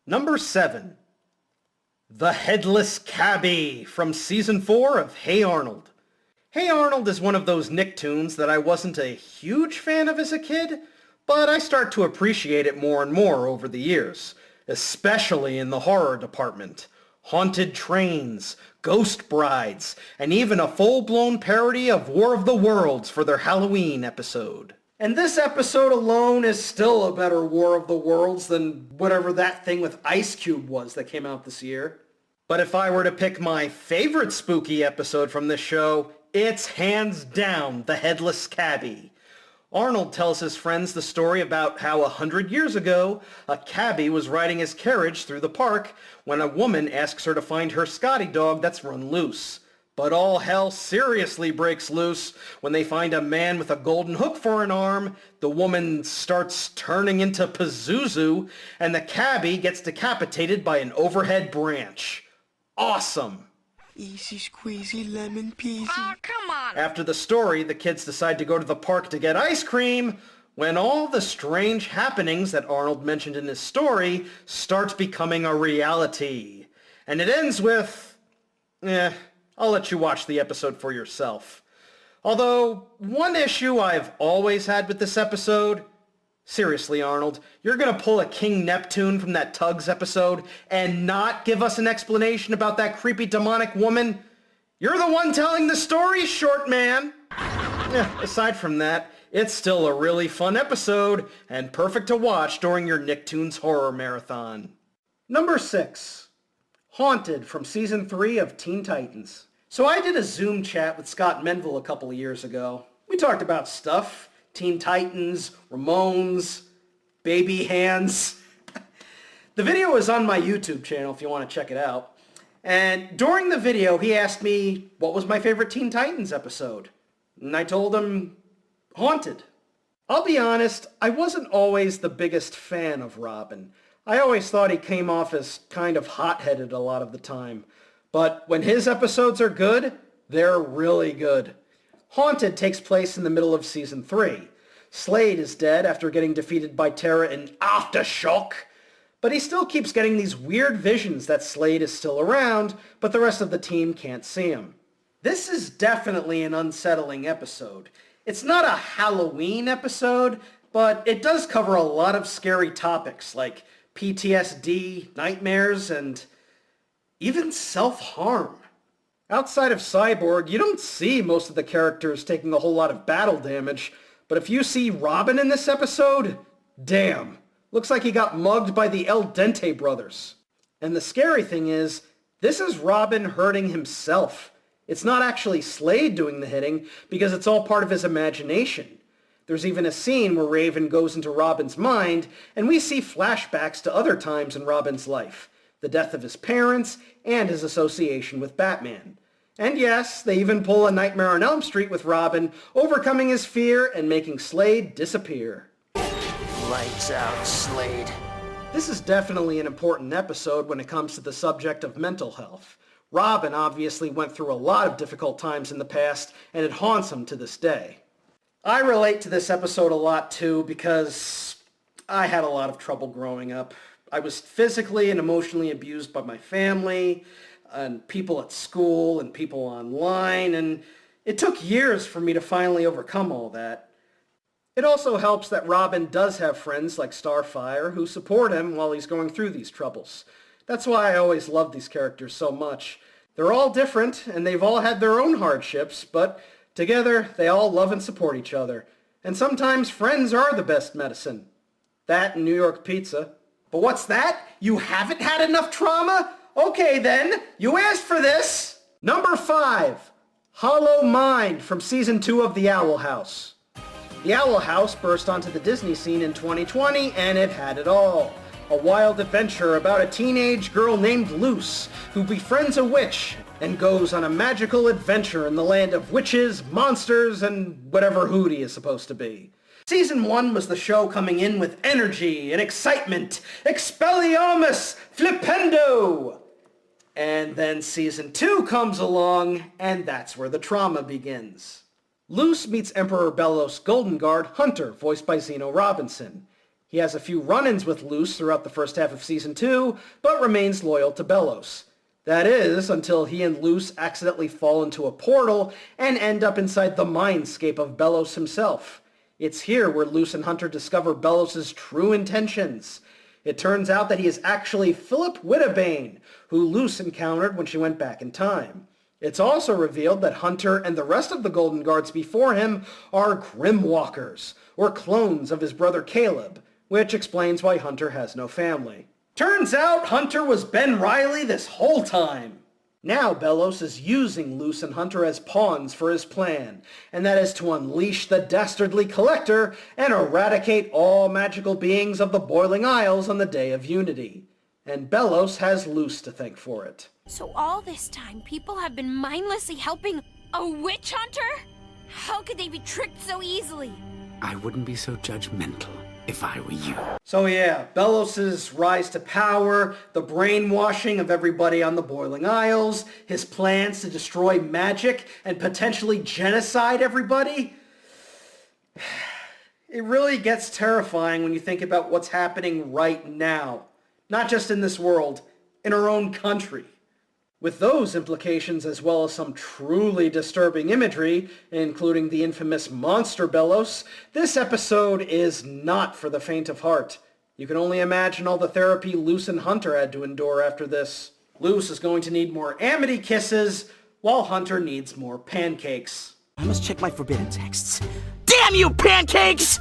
Number 7. The Headless Cabbie from Season 4 of Hey Arnold. Hey Arnold is one of those Nicktoons that I wasn't a huge fan of as a kid, but I start to appreciate it more and more over the years, especially in the horror department. Haunted trains, ghost brides, and even a full-blown parody of War of the Worlds for their Halloween episode. And this episode alone is still a better War of the Worlds than whatever that thing with Ice Cube was that came out this year. But if I were to pick my favorite spooky episode from this show, it's hands down the Headless Cabbie. Arnold tells his friends the story about how 100 years ago, a cabbie was riding his carriage through the park when a woman asks her to find her Scotty dog that's run loose. But all hell seriously breaks loose when they find a man with a golden hook for an arm, the woman starts turning into Pazuzu, and the cabbie gets decapitated by an overhead branch. Awesome! Easy squeezy lemon peasy. Oh, come on! After the story, the kids decide to go to the park to get ice cream, when all the strange happenings that Arnold mentioned in his story start becoming a reality. And it ends with... I'll let you watch the episode for yourself. Although, one issue I've always had with this episode... Seriously, Arnold, you're gonna pull a King Neptune from that Tugs episode and not give us an explanation about that creepy demonic woman? You're the one telling the story, short man! Aside from that, it's still a really fun episode and perfect to watch during your Nicktoons horror marathon. Number 6. Haunted from Season 3 of Teen Titans. So I did a Zoom chat with Scott Menville a couple of years ago. We talked about stuff. Teen Titans, Ramones, baby hands. The video is on my YouTube channel if you want to check it out. And during the video, he asked me what was my favorite Teen Titans episode. And I told him, Haunted. I'll be honest, I wasn't always the biggest fan of Robin. I always thought he came off as kind of hot-headed a lot of the time. But when his episodes are good, they're really good. Haunted takes place in the middle of Season 3. Slade is dead after getting defeated by Terra in Aftershock, but he still keeps getting these weird visions that Slade is still around, but the rest of the team can't see him. This is definitely an unsettling episode. It's not a Halloween episode, but it does cover a lot of scary topics like PTSD, nightmares, and even self-harm. Outside of Cyborg, you don't see most of the characters taking a whole lot of battle damage, but if you see Robin in this episode, damn, looks like he got mugged by the El Dente brothers. And the scary thing is, this is Robin hurting himself. It's not actually Slade doing the hitting, because it's all part of his imagination. There's even a scene where Raven goes into Robin's mind, and we see flashbacks to other times in Robin's life. The death of his parents, and his association with Batman. And yes, they even pull a Nightmare on Elm Street with Robin, overcoming his fear and making Slade disappear. Lights out, Slade. This is definitely an important episode when it comes to the subject of mental health. Robin obviously went through a lot of difficult times in the past, and it haunts him to this day. I relate to this episode a lot too, because I had a lot of trouble growing up. I was physically and emotionally abused by my family, and people at school, and people online, and it took years for me to finally overcome all that. It also helps that Robin does have friends like Starfire who support him while he's going through these troubles. That's why I always love these characters so much. They're all different, and they've all had their own hardships, but together they all love and support each other. And sometimes friends are the best medicine. That and New York pizza. But what's that? You haven't had enough trauma? Okay then, you asked for this! Number 5. Hollow Mind from Season 2 of The Owl House. The Owl House burst onto the Disney scene in 2020, and it had it all. A wild adventure about a teenage girl named Luce, who befriends a witch and goes on a magical adventure in the land of witches, monsters, and whatever Hootie is supposed to be. Season 1 was the show coming in with energy and excitement. Expelliarmus Flipendo! And then Season 2 comes along, and that's where the trauma begins. Luce meets Emperor Bellos' Golden Guard, Hunter, voiced by Zeno Robinson. He He has a few run-ins with Luz throughout the first half of Season 2, but remains loyal to Bellows. That is, until he and Luz accidentally fall into a portal and end up inside the mindscape of Bellows himself. It's here where Luz and Hunter discover Bellows' true intentions. It turns out that he is actually Philip Whittabane, who Luz encountered when she went back in time. It's also revealed that Hunter and the rest of the Golden Guards before him are Grimwalkers, or clones of his brother Caleb, which explains why Hunter has no family. Turns out Hunter was Ben Reilly this whole time. Now Bellows is using Luz and Hunter as pawns for his plan, and that is to unleash the dastardly Collector and eradicate all magical beings of the Boiling Isles on the Day of Unity. And Bellows has Luz to thank for it. So all this time, people have been mindlessly helping a witch hunter? How could they be tricked so easily? I wouldn't be so judgmental if I were you. So yeah, Bellows' rise to power, the brainwashing of everybody on the Boiling Isles, his plans to destroy magic and potentially genocide everybody. It really gets terrifying when you think about what's happening right now. Not just in this world, in our own country. With those implications, as well as some truly disturbing imagery, including the infamous monster Bellows, this episode is not for the faint of heart. You can only imagine all the therapy Luz and Hunter had to endure after this. Luz is going to need more Amity kisses, while Hunter needs more pancakes. I must check my forbidden texts. Damn you, pancakes!